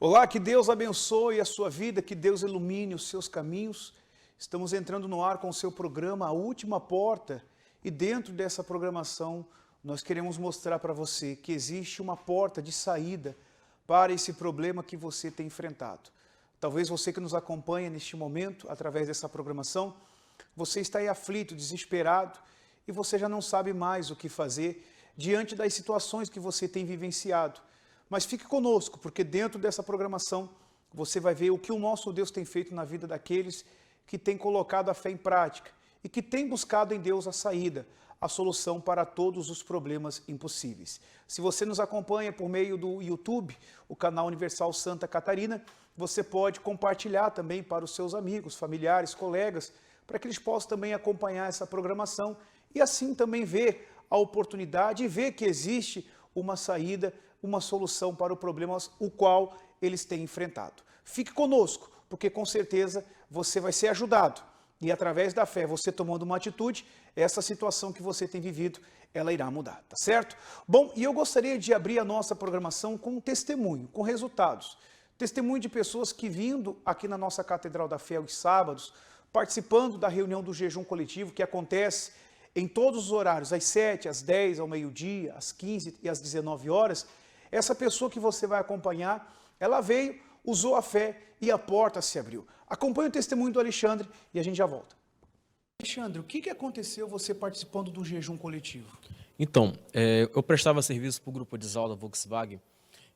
Olá, que Deus abençoe a sua vida, que Deus ilumine os seus caminhos. Estamos entrando no ar com o seu programa A Última Porta e dentro dessa programação nós queremos mostrar para você que existe uma porta de saída para esse problema que você tem enfrentado. Talvez você que nos acompanha neste momento, através dessa programação, você está aí aflito, desesperado e você já não sabe mais o que fazer diante das situações que você tem vivenciado. Mas fique conosco, porque dentro dessa programação você vai ver o que o nosso Deus tem feito na vida daqueles que têm colocado a fé em prática e que têm buscado em Deus a saída, a solução para todos os problemas impossíveis. Se você nos acompanha por meio do YouTube, o canal Universal Santa Catarina, você pode compartilhar também para os seus amigos, familiares, colegas, para que eles possam também acompanhar essa programação e assim também ver a oportunidade e ver que existe uma saída, uma solução para o problema o qual eles têm enfrentado. Fique conosco, porque com certeza você vai ser ajudado. E através da fé, você tomando uma atitude, essa situação que você tem vivido, ela irá mudar, tá certo? Bom, e eu gostaria de abrir a nossa programação com um testemunho, com resultados. Testemunho de pessoas que vindo aqui na nossa Catedral da Fé aos sábados, participando da reunião do jejum coletivo que acontece em todos os horários, às 7, às 10, ao meio-dia, às 15 e às 19 horas, essa pessoa que você vai acompanhar, ela veio, usou a fé e a porta se abriu. Acompanhe o testemunho do Alexandre e a gente já volta. Alexandre, o que aconteceu você participando do jejum coletivo? Então, eu prestava serviço para o grupo de Zalda Volkswagen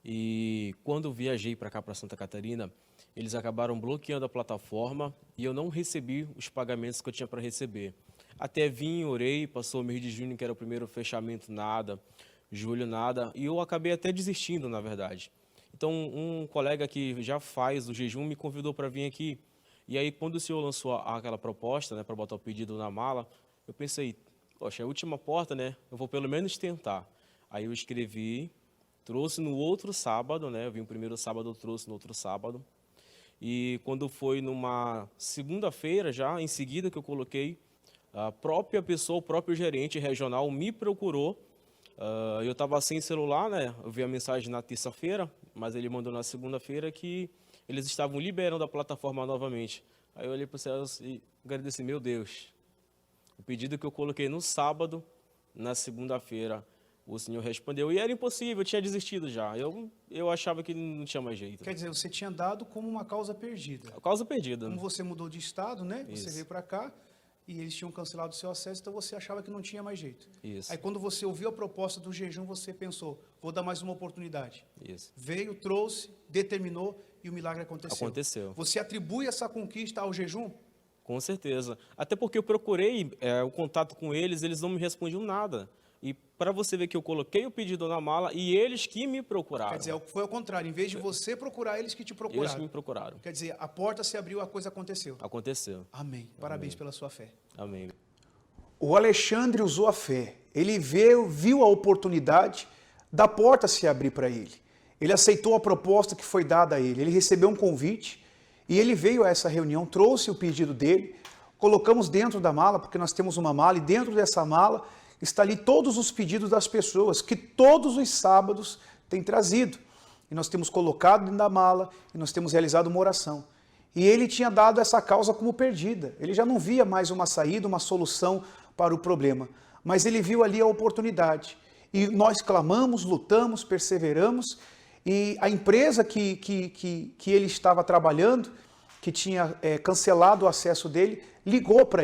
e quando eu viajei para cá, para Santa Catarina, eles acabaram bloqueando a plataforma e eu não recebi os pagamentos que eu tinha para receber. Até vim, orei, passou o mês de junho, que era o primeiro fechamento, nada, julho, nada, e eu acabei até desistindo, na verdade. Então, um colega que já faz o jejum me convidou para vir aqui, e aí quando o senhor lançou aquela proposta, né, para botar o pedido na mala, eu pensei, poxa, é a última porta, né, eu vou pelo menos tentar. Aí eu escrevi, trouxe no outro sábado, né, eu vim o primeiro sábado, eu trouxe no outro sábado, e quando foi numa segunda-feira já, em seguida que eu coloquei, a própria pessoa, o próprio gerente regional me procurou. Eu estava sem celular, né? Eu vi a mensagem na terça-feira, mas ele mandou na segunda-feira que eles estavam liberando a plataforma novamente. Aí eu olhei para o céu e agradeci, meu Deus, o pedido que eu coloquei no sábado, na segunda-feira, o senhor respondeu. E era impossível, eu tinha desistido já. Eu achava que não tinha mais jeito. Quer dizer, você tinha dado como uma causa perdida. A causa perdida. Como você mudou de estado, né? Isso. Você veio para cá e eles tinham cancelado o seu acesso, então você achava que não tinha mais jeito. Isso. Aí quando você ouviu a proposta do jejum, você pensou, vou dar mais uma oportunidade. Isso. Veio, trouxe, determinou e o milagre aconteceu. Aconteceu. Você atribui essa conquista ao jejum? Com certeza. Até porque eu procurei o contato com eles, eles não me respondiam nada. E para você ver que eu coloquei o pedido na mala e eles que me procuraram. Quer dizer, foi ao contrário, em vez de você procurar, eles que te procuraram. Eles que me procuraram. Quer dizer, a porta se abriu, a coisa aconteceu. Aconteceu. Amém. Parabéns pela sua fé. Amém. O Alexandre usou a fé. Ele viu a oportunidade da porta se abrir para ele. Ele aceitou a proposta que foi dada a ele. Ele recebeu um convite e ele veio a essa reunião, trouxe o pedido dele, colocamos dentro da mala, porque nós temos uma mala, e dentro dessa mala está ali todos os pedidos das pessoas que todos os sábados têm trazido. E nós temos colocado dentro da mala e nós temos realizado uma oração. E ele tinha dado essa causa como perdida. Ele já não via mais uma saída, uma solução para o problema. Mas ele viu ali a oportunidade. E nós clamamos, lutamos, perseveramos. E a empresa que ele estava trabalhando, que tinha cancelado o acesso dele, ligou para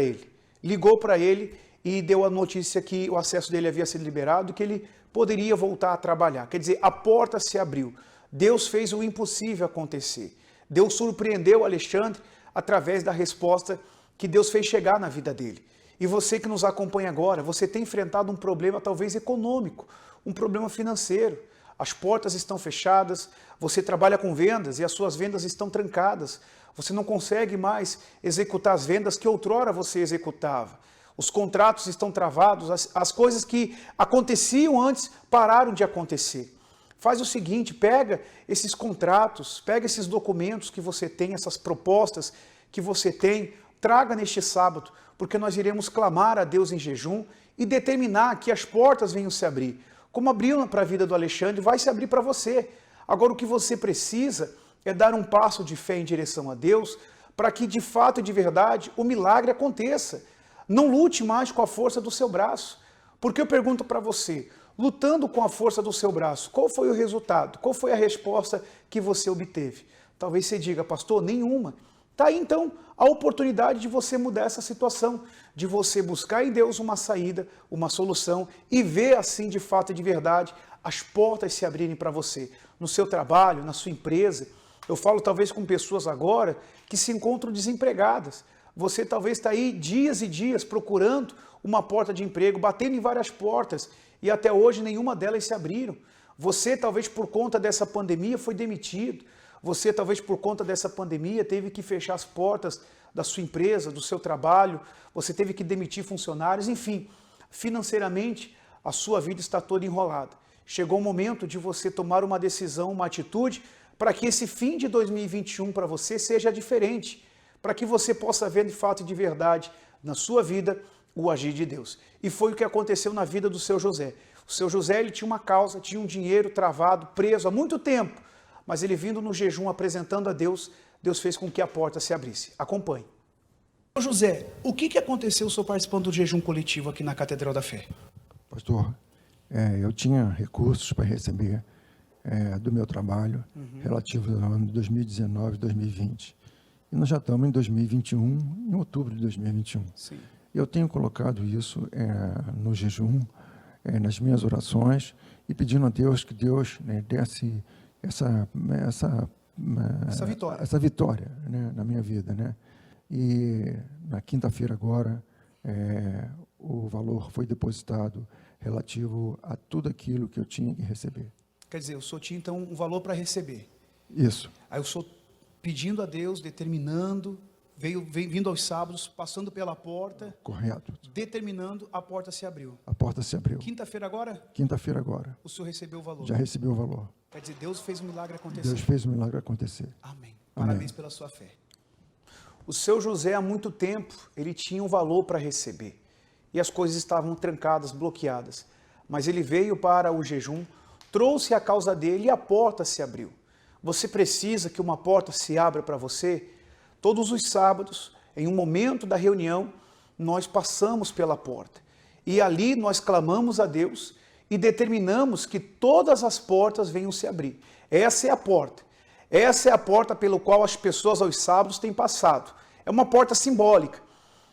ele e deu a notícia que o acesso dele havia sido liberado, que ele poderia voltar a trabalhar. Quer dizer, a porta se abriu. Deus fez o impossível acontecer. Deus surpreendeu Alexandre através da resposta que Deus fez chegar na vida dele. E você que nos acompanha agora, você tem enfrentado um problema talvez econômico, um problema financeiro. As portas estão fechadas, você trabalha com vendas e as suas vendas estão trancadas. Você não consegue mais executar as vendas que outrora você executava. Os contratos estão travados, as coisas que aconteciam antes pararam de acontecer. Faz o seguinte, pega esses contratos, pega esses documentos que você tem, essas propostas que você tem, traga neste sábado, porque nós iremos clamar a Deus em jejum e determinar que as portas venham se abrir. Como abriram para a vida do Alexandre, vai se abrir para você. Agora o que você precisa é dar um passo de fé em direção a Deus, para que de fato e de verdade o milagre aconteça. Não lute mais com a força do seu braço. Porque eu pergunto para você, lutando com a força do seu braço, qual foi o resultado? Qual foi a resposta que você obteve? Talvez você diga, pastor, nenhuma. Está aí então a oportunidade de você mudar essa situação, de você buscar em Deus uma saída, uma solução e ver assim de fato e de verdade as portas se abrirem para você, no seu trabalho, na sua empresa. Eu falo talvez com pessoas agora que se encontram desempregadas. Você talvez está aí dias e dias procurando uma porta de emprego, batendo em várias portas e até hoje nenhuma delas se abriram. Você talvez por conta dessa pandemia foi demitido. Você talvez por conta dessa pandemia teve que fechar as portas da sua empresa, do seu trabalho. Você teve que demitir funcionários. Enfim, financeiramente a sua vida está toda enrolada. Chegou o momento de você tomar uma decisão, uma atitude para que esse fim de 2021 para você seja diferente, para que você possa ver de fato e de verdade na sua vida o agir de Deus. E foi o que aconteceu na vida do seu José. O seu José ele tinha uma causa, tinha um dinheiro travado, preso há muito tempo, mas ele vindo no jejum apresentando a Deus, Deus fez com que a porta se abrisse. Acompanhe. José, o que aconteceu o senhor participando do jejum coletivo aqui na Catedral da Fé? Pastor, eu tinha recursos para receber do meu trabalho relativo ao ano de 2019 e 2020. E nós já estamos em 2021, em outubro de 2021. Sim. Eu tenho colocado isso no jejum, nas minhas orações, e pedindo a Deus que Deus desse essa vitória na minha vida. Né? E na quinta-feira agora, o valor foi depositado relativo a tudo aquilo que eu tinha que receber. Quer dizer, o senhor tinha então um valor para receber. Isso. Aí o senhor pedindo a Deus, determinando, vindo aos sábados, passando pela porta. Correto. Determinando, a porta se abriu. A porta se abriu. Quinta-feira agora? Quinta-feira agora. O senhor recebeu o valor? Já recebi o valor. Quer dizer, Deus fez um milagre acontecer. Deus fez o milagre acontecer. Amém. Parabéns pela sua fé. O seu José, há muito tempo, ele tinha um valor para receber. E as coisas estavam trancadas, bloqueadas. Mas ele veio para o jejum, trouxe a causa dele e a porta se abriu. Você precisa que uma porta se abra para você? Todos os sábados, em um momento da reunião, nós passamos pela porta. E ali nós clamamos a Deus e determinamos que todas as portas venham se abrir. Essa é a porta. Essa é a porta pelo qual as pessoas aos sábados têm passado. É uma porta simbólica,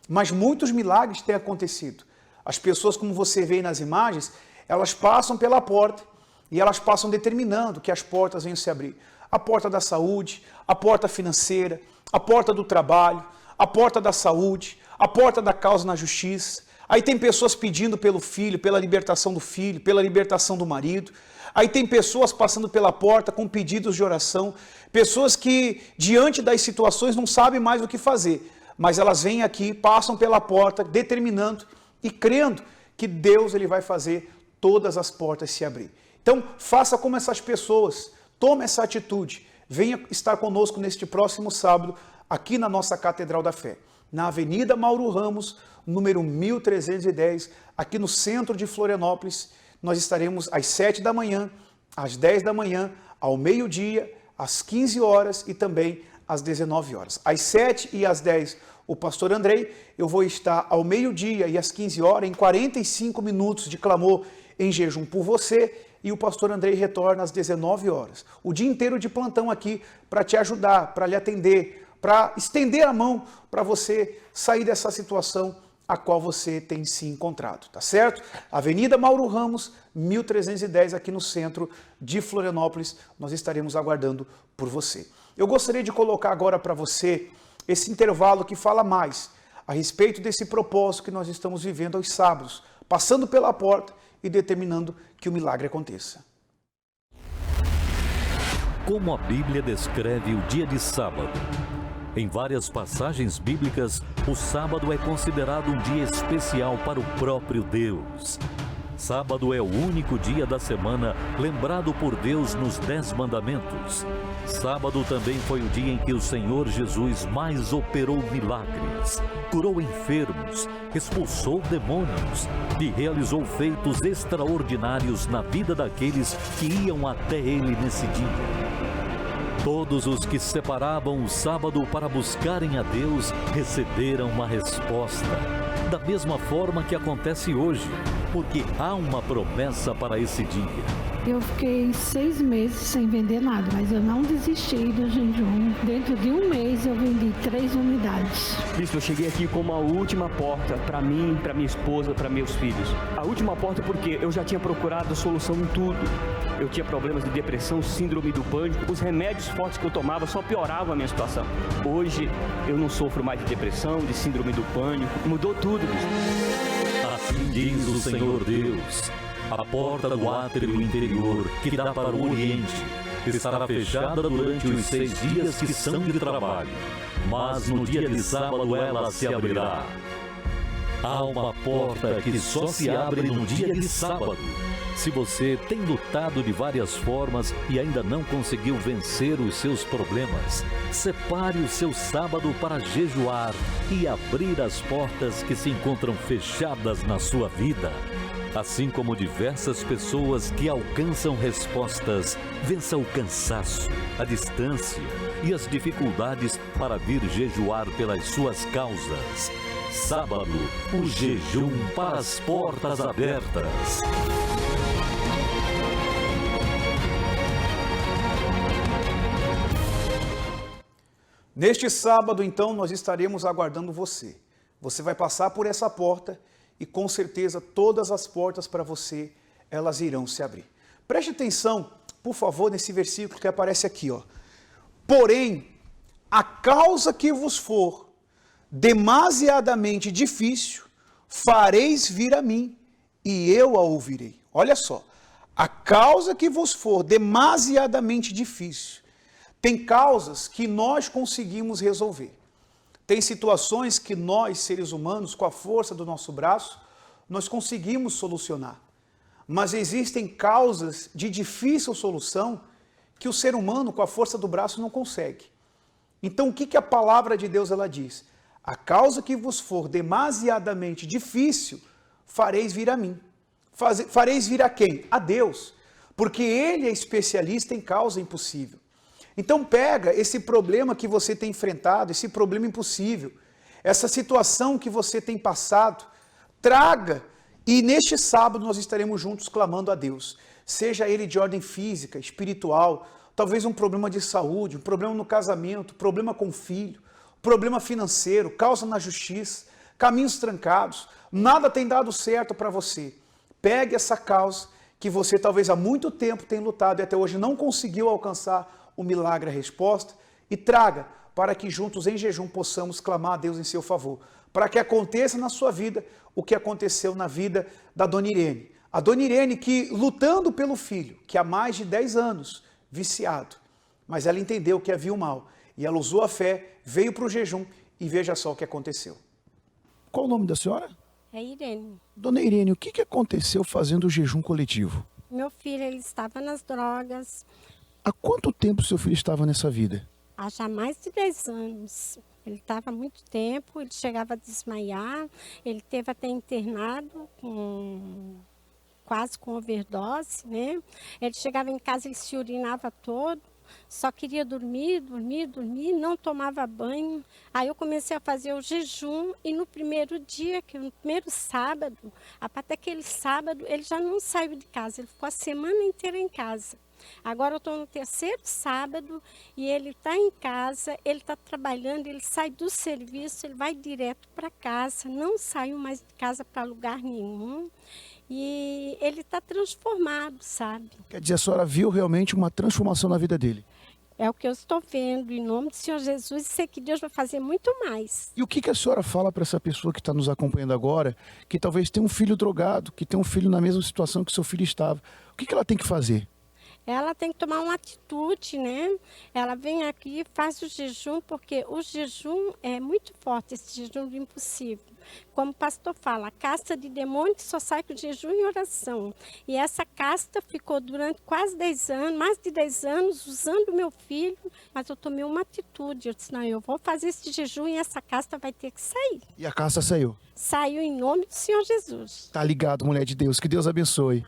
mas muitos milagres têm acontecido. As pessoas, como você vê nas imagens, elas passam pela porta e elas passam determinando que as portas venham se abrir. A porta da saúde, a porta financeira, a porta do trabalho, a porta da saúde, a porta da causa na justiça. Aí tem pessoas pedindo pelo filho, pela libertação do filho, pela libertação do marido. Aí tem pessoas passando pela porta com pedidos de oração, pessoas que diante das situações não sabem mais o que fazer, mas elas vêm aqui, passam pela porta, determinando e crendo que Deus ele vai fazer todas as portas se abrir. Então, faça como essas pessoas, tome essa atitude, venha estar conosco neste próximo sábado, aqui na nossa Catedral da Fé, na Avenida Mauro Ramos, número 1310, aqui no centro de Florianópolis. Nós estaremos às 7 da manhã, às 10 da manhã, ao meio-dia, às 15 horas e também às 19 horas. Às 7 e às 10, o pastor Andrei, eu vou estar ao meio-dia e às 15 horas, em 45 minutos de clamor em jejum por você, e o pastor Andrei retorna às 19 horas. O dia inteiro de plantão aqui para te ajudar, para lhe atender, para estender a mão para você sair dessa situação a qual você tem se encontrado, tá certo? Avenida Mauro Ramos, 1310, aqui no centro de Florianópolis, nós estaremos aguardando por você. Eu gostaria de colocar agora para você esse intervalo que fala mais a respeito desse propósito que nós estamos vivendo aos sábados, passando pela porta e determinando que o milagre aconteça. Como a Bíblia descreve o dia de sábado? Em várias passagens bíblicas, o sábado é considerado um dia especial para o próprio Deus. Sábado é o único dia da semana lembrado por Deus nos 10 mandamentos. Sábado também foi o dia em que o Senhor Jesus mais operou milagres, curou enfermos, expulsou demônios e realizou feitos extraordinários na vida daqueles que iam até Ele nesse dia. Todos os que separavam o sábado para buscarem a Deus receberam uma resposta. Da mesma forma que acontece hoje, porque há uma promessa para esse dia. Eu fiquei 6 meses sem vender nada, mas eu não desisti do jejum. Dentro de um mês eu vendi 3 unidades. Bispo, eu cheguei aqui com uma última porta para mim, para minha esposa, para meus filhos. A última porta porque eu já tinha procurado solução em tudo. Eu tinha problemas de depressão, síndrome do pânico. Os remédios fortes que eu tomava só pioravam a minha situação. Hoje eu não sofro mais de depressão, de síndrome do pânico. Mudou tudo, bispo. Assim diz o Senhor Deus. A porta do átrio interior, que dá para o Oriente, estará fechada durante os 6 dias que são de trabalho, mas no dia de sábado ela se abrirá. Há uma porta que só se abre no dia de sábado. Se você tem lutado de várias formas e ainda não conseguiu vencer os seus problemas, separe o seu sábado para jejuar e abrir as portas que se encontram fechadas na sua vida. Assim como diversas pessoas que alcançam respostas, vença o cansaço, a distância e as dificuldades para vir jejuar pelas suas causas. Sábado, o jejum para as portas abertas. Neste sábado, então, nós estaremos aguardando você. Você vai passar por essa porta e com certeza todas as portas para você, elas irão se abrir. Preste atenção, por favor, nesse versículo que aparece aqui, ó. Porém, a causa que vos for demasiadamente difícil, fareis vir a mim, e eu a ouvirei. Olha só, a causa que vos for demasiadamente difícil. Tem causas que nós conseguimos resolver. Tem situações que nós, seres humanos, com a força do nosso braço, nós conseguimos solucionar. Mas existem causas de difícil solução que o ser humano, com a força do braço, não consegue. Então, o que a palavra de Deus ela diz? A causa que vos for demasiadamente difícil, fareis vir a mim. Fareis vir a quem? A Deus. Porque Ele é especialista em causa impossível. Então pega esse problema que você tem enfrentado, esse problema impossível, essa situação que você tem passado, traga, e neste sábado nós estaremos juntos clamando a Deus, seja ele de ordem física, espiritual, talvez um problema de saúde, um problema no casamento, problema com o filho, problema financeiro, causa na justiça, caminhos trancados, nada tem dado certo para você. Pegue essa causa que você talvez há muito tempo tem lutado e até hoje não conseguiu alcançar o milagre, a resposta, e traga para que juntos em jejum possamos clamar a Deus em seu favor, para que aconteça na sua vida o que aconteceu na vida da Dona Irene. A Dona Irene que lutando pelo filho, que há mais de 10 anos, viciado, mas ela entendeu que havia o mal, e ela usou a fé, veio para o jejum e veja só o que aconteceu. Qual o nome da senhora? É Irene. Dona Irene, o que aconteceu fazendo o jejum coletivo? Meu filho, ele estava nas drogas. Há quanto tempo seu filho estava nessa vida? Há já mais de 10 anos. Ele estava há muito tempo, ele chegava a desmaiar, ele teve até internado, quase com overdose, né? Ele chegava em casa, ele se urinava todo, só queria dormir, não tomava banho. Aí eu comecei a fazer o jejum e no primeiro dia, no primeiro sábado, até aquele sábado, ele já não saiu de casa, ele ficou a semana inteira em casa. Agora eu estou no 3º sábado e ele está em casa, ele está trabalhando, ele sai do serviço, ele vai direto para casa, não saiu mais de casa para lugar nenhum e ele está transformado, sabe? Quer dizer, a senhora viu realmente uma transformação na vida dele? É o que eu estou vendo, em nome do Senhor Jesus, e sei que Deus vai fazer muito mais. E o que a senhora fala para essa pessoa que está nos acompanhando agora, que talvez tenha um filho drogado, que tem um filho na mesma situação que seu filho estava? O que ela tem que fazer? Ela tem que tomar uma atitude, né? Ela vem aqui, faz o jejum, porque o jejum é muito forte, esse jejum do impossível. Como o pastor fala, a casta de demônios só sai com jejum e oração. E essa casta ficou durante quase 10 anos, mais de 10 anos, usando o meu filho, mas eu tomei uma atitude. Eu disse, não, eu vou fazer esse jejum e essa casta vai ter que sair. E a casta saiu? Saiu em nome do Senhor Jesus. Tá ligado, mulher de Deus. Que Deus abençoe.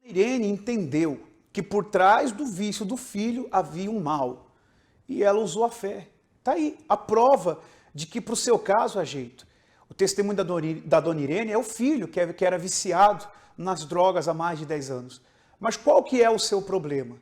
Irene entendeu que por trás do vício do filho havia um mal. E ela usou a fé. Está aí a prova de que para o seu caso há jeito. O testemunho da dona Irene é o filho que era viciado nas drogas há mais de 10 anos. Mas qual que é o seu problema?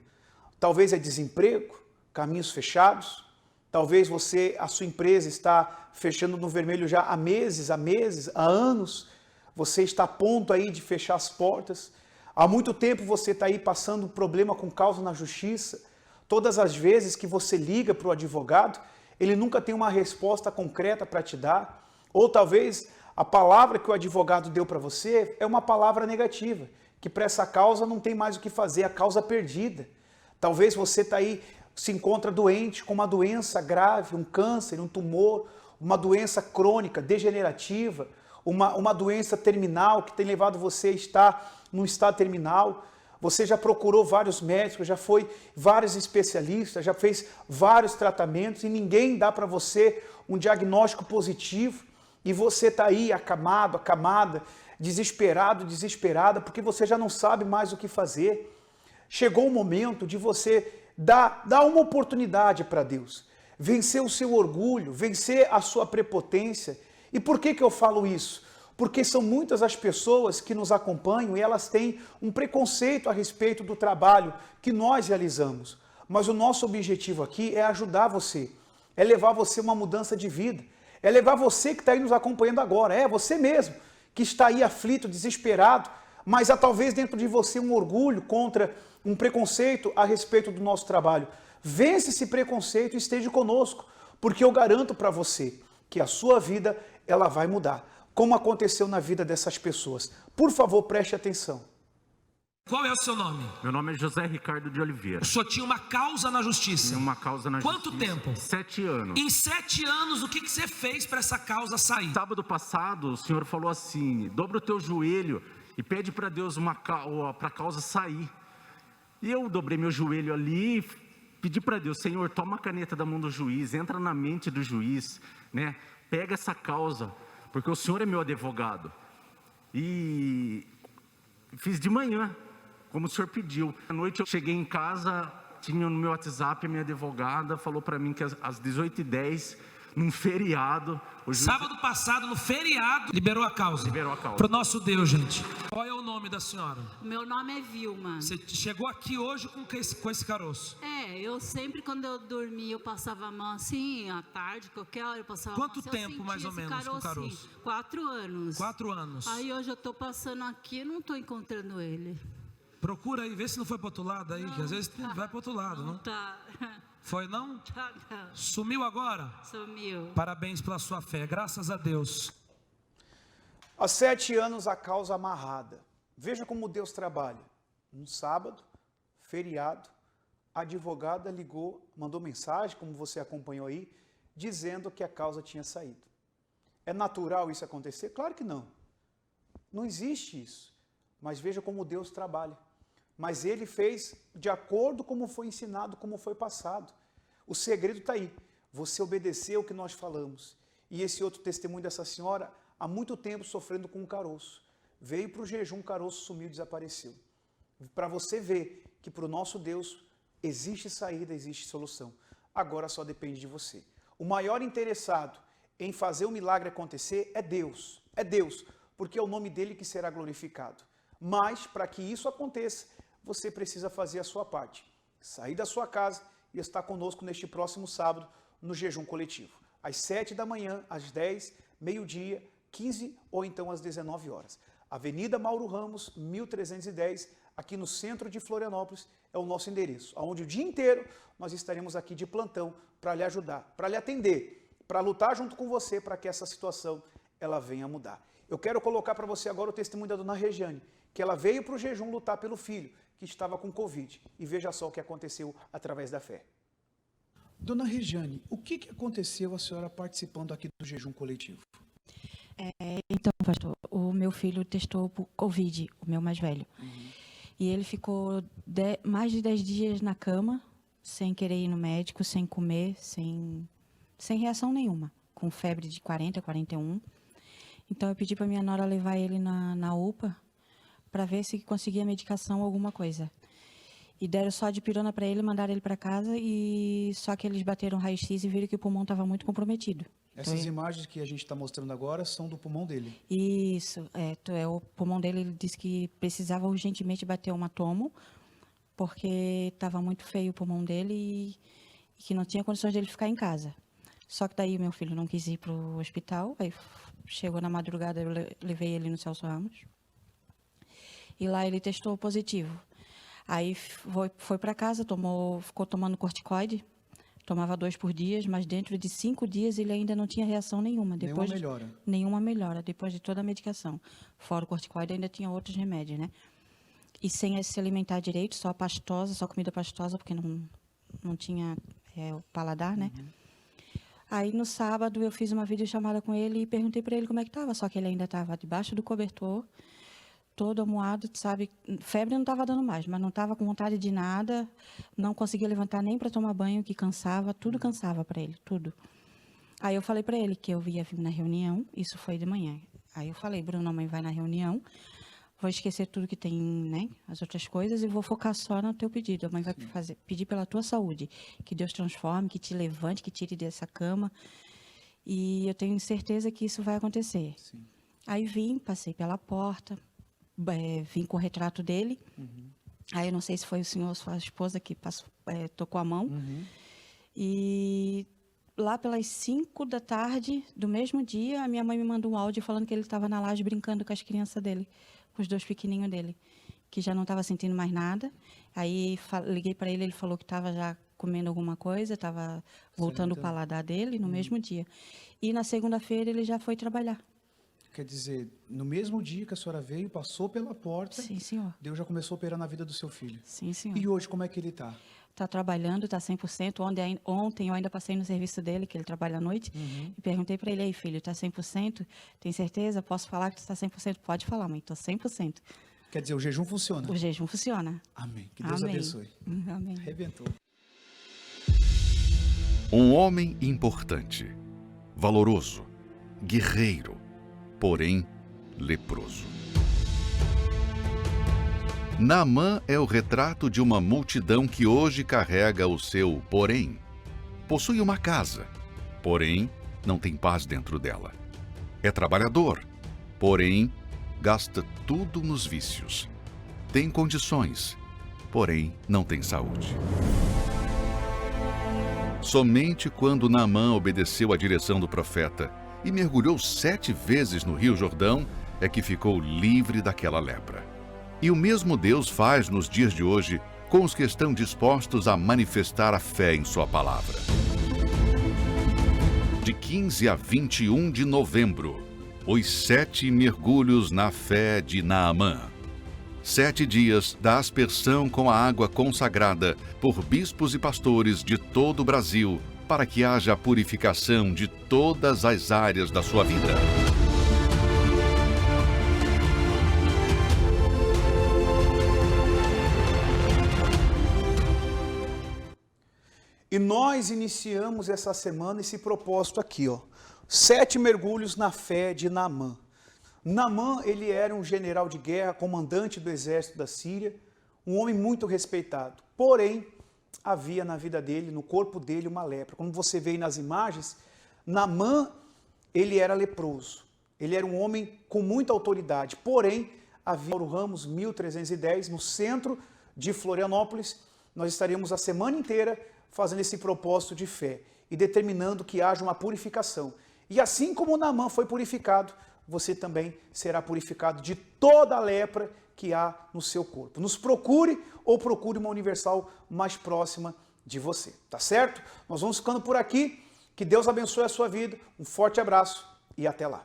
Talvez é desemprego, caminhos fechados, talvez a sua empresa está fechando no vermelho já há meses, há anos, você está a ponto aí de fechar as portas, há muito tempo você está aí passando um problema com causa na justiça, todas as vezes que você liga para o advogado, ele nunca tem uma resposta concreta para te dar, ou talvez a palavra que o advogado deu para você é uma palavra negativa, que para essa causa não tem mais o que fazer, a causa perdida. Talvez você está aí, se encontra doente com uma doença grave, um câncer, um tumor, uma doença crônica, degenerativa, uma doença terminal que tem levado você a estar num estado terminal. Você já procurou vários médicos, já foi vários especialistas, já fez vários tratamentos e ninguém dá para você um diagnóstico positivo. E você está aí acamado, acamada, desesperado, desesperada, porque você já não sabe mais o que fazer. Chegou o momento de você dar uma oportunidade para Deus. Vencer o seu orgulho, vencer a sua prepotência. E por que eu falo isso? Porque são muitas as pessoas que nos acompanham e elas têm um preconceito a respeito do trabalho que nós realizamos. Mas o nosso objetivo aqui é ajudar você, é levar você a uma mudança de vida. É levar você que está aí nos acompanhando agora, é você mesmo, que está aí aflito, desesperado, mas há talvez dentro de você um orgulho contra um preconceito a respeito do nosso trabalho. Vence esse preconceito e esteja conosco, porque eu garanto para você que a sua vida ela vai mudar, como aconteceu na vida dessas pessoas. Por favor, preste atenção. Qual é o seu nome? Meu nome é José Ricardo de Oliveira. O senhor tinha uma causa na justiça? Uma causa na justiça. Quanto tempo? 7 anos. Em 7 anos, o que você fez para essa causa sair? Sábado passado, o senhor falou assim: dobra o teu joelho e pede para Deus para a causa sair. E eu dobrei meu joelho ali, pedi para Deus: Senhor, toma a caneta da mão do juiz, entra na mente do juiz, né? Pega essa causa, porque o senhor é meu advogado. E fiz de manhã, como o senhor pediu. À noite eu cheguei em casa, tinha no meu WhatsApp a minha advogada, falou para mim que às 18h10, num feriado... Sábado passado, no feriado, liberou a causa. Liberou a causa. Pro nosso Deus, gente. Qual é o nome da senhora? Meu nome é Vilma. Você chegou aqui hoje com esse caroço? Eu sempre quando eu dormia, eu passava a mão assim, à tarde, qualquer hora eu passava Quanto a mão. tempo mais ou menos com o caroço? 4 anos. 4 anos. Aí hoje eu tô passando aqui e não tô encontrando ele. Procura aí, vê se não foi pro outro lado aí, que às vezes vai pro outro lado, não? Tá. Foi não? Tá, não. Sumiu agora? Sumiu. Parabéns pela sua fé, graças a Deus. Há 7 anos a causa amarrada. Veja como Deus trabalha. Um sábado, feriado, a advogada ligou, mandou mensagem, como você acompanhou aí, dizendo que a causa tinha saído. É natural isso acontecer? Claro que não. Não existe isso. Mas veja como Deus trabalha. Mas ele fez de acordo como foi ensinado, como foi passado. O segredo está aí. Você obedeceu o que nós falamos. E esse outro testemunho dessa senhora, há muito tempo sofrendo com um caroço. Veio para o jejum, o caroço sumiu e desapareceu. Para você ver que para o nosso Deus existe saída, existe solução. Agora só depende de você. O maior interessado em fazer o milagre acontecer é Deus. É Deus, porque é o nome dele que será glorificado. Mas, para que isso aconteça, você precisa fazer a sua parte. Sair da sua casa e estar conosco neste próximo sábado no jejum coletivo. Às 7 da manhã, às 10, meio-dia, 15 ou então às 19 horas. Avenida Mauro Ramos, 1310, aqui no centro de Florianópolis, é o nosso endereço. Onde o dia inteiro nós estaremos aqui de plantão para lhe ajudar, para lhe atender, para lutar junto com você para que essa situação ela venha a mudar. Eu quero colocar para você agora o testemunho da dona Regiane, que ela veio para o jejum lutar pelo filho, que estava com Covid. E veja só o que aconteceu através da fé. Dona Regiane, o que aconteceu a senhora participando aqui do jejum coletivo? Então, pastor, o meu filho testou por Covid, o meu mais velho. E ele ficou mais de 10 dias na cama, sem querer ir no médico, sem comer, sem reação nenhuma, com febre de 40, 41. Então, eu pedi para minha nora levar ele na UPA, para ver se conseguia medicação ou alguma coisa. E deram só dipirona para ele, mandaram ele para casa, e só que eles bateram raio-x e viram que o pulmão estava muito comprometido. Essas imagens que a gente está mostrando agora são do pulmão dele. Isso, o pulmão dele, ele disse que precisava urgentemente bater uma tomo, porque estava muito feio o pulmão dele e que não tinha condições dele ficar em casa. Só que daí meu filho não quis ir para o hospital, aí chegou na madrugada, eu levei ele no Celso Ramos, e lá ele testou positivo. Aí foi para casa, ficou tomando corticoide, tomava 2 por dia, mas dentro de 5 dias ele ainda não tinha reação nenhuma. Nenhuma melhora, depois de toda a medicação. Fora o corticoide, ainda tinha outros remédios, né? E sem se alimentar direito, só pastosa, só comida pastosa, porque não tinha o paladar, né? Aí no sábado eu fiz uma videochamada com ele e perguntei para ele como é que estava, só que ele ainda estava debaixo do cobertor, todo amuado, sabe? Febre não estava dando mais, mas não estava com vontade de nada, não conseguia levantar nem para tomar banho, que cansava, tudo cansava para ele, tudo. Aí eu falei para ele que eu ia vir na reunião, isso foi de manhã. Aí eu falei, Bruno, a mãe vai na reunião, vou esquecer tudo que tem, né, as outras coisas, e vou focar só no teu pedido. A mãe vai pedir pela tua saúde, que Deus transforme, que te levante, que tire dessa cama, e eu tenho certeza que isso vai acontecer. Sim. Aí vim, passei pela porta, vim com o retrato dele. Aí eu não sei se foi o senhor ou sua esposa que tocou a mão. E lá pelas 5 da tarde do mesmo dia, a minha mãe me mandou um áudio falando que ele estava na laje brincando com as crianças dele, com os 2 pequenininhos dele, que já não estava sentindo mais nada. Aí liguei para ele, ele falou que estava já comendo alguma coisa, estava voltando o paladar dele no mesmo dia. E na segunda-feira ele já foi trabalhar. Quer dizer, no mesmo dia que a senhora veio, passou pela porta, sim, senhor, Deus já começou a operar na vida do seu filho. Sim, senhor. E hoje, como é que ele está? Está trabalhando, está 100%. Ontem eu ainda passei no serviço dele, que ele trabalha à noite, e perguntei para ele, aí filho, está 100%? Tem certeza? Posso falar que está 100%? Pode falar, mãe, estou 100%. Quer dizer, o jejum funciona? O jejum funciona. Amém. Que Deus abençoe. Amém. Arrebentou. Um homem importante, valoroso, guerreiro, porém leproso. Naamã é o retrato de uma multidão que hoje carrega o seu porém. Possui uma casa, porém não tem paz dentro dela. É trabalhador, porém gasta tudo nos vícios. Tem condições, porém não tem saúde. Somente quando Naamã obedeceu à direção do profeta e mergulhou 7 vezes no Rio Jordão, é que ficou livre daquela lepra. E o mesmo Deus faz nos dias de hoje com os que estão dispostos a manifestar a fé em sua palavra. De 15 a 21 de novembro, os 7 mergulhos na fé de Naamã. 7 dias da aspersão com a água consagrada por bispos e pastores de todo o Brasil, para que haja purificação de todas as áreas da sua vida. E nós iniciamos essa semana esse propósito aqui, ó. 7 mergulhos na fé de Naamã. Naamã, ele era um general de guerra, comandante do exército da Síria, um homem muito respeitado. Porém, havia na vida dele, no corpo dele, uma lepra. Como você vê aí nas imagens, Naamã, ele era leproso. Ele era um homem com muita autoridade. Porém, havia Mauro Ramos, 1310, no centro de Florianópolis. Nós estaremos a semana inteira fazendo esse propósito de fé e determinando que haja uma purificação. E assim como Naamã foi purificado, você também será purificado de toda a lepra que há no seu corpo. Nos procure ou procure uma universal mais próxima de você, tá certo? Nós vamos ficando por aqui. Que Deus abençoe a sua vida. Um forte abraço e até lá.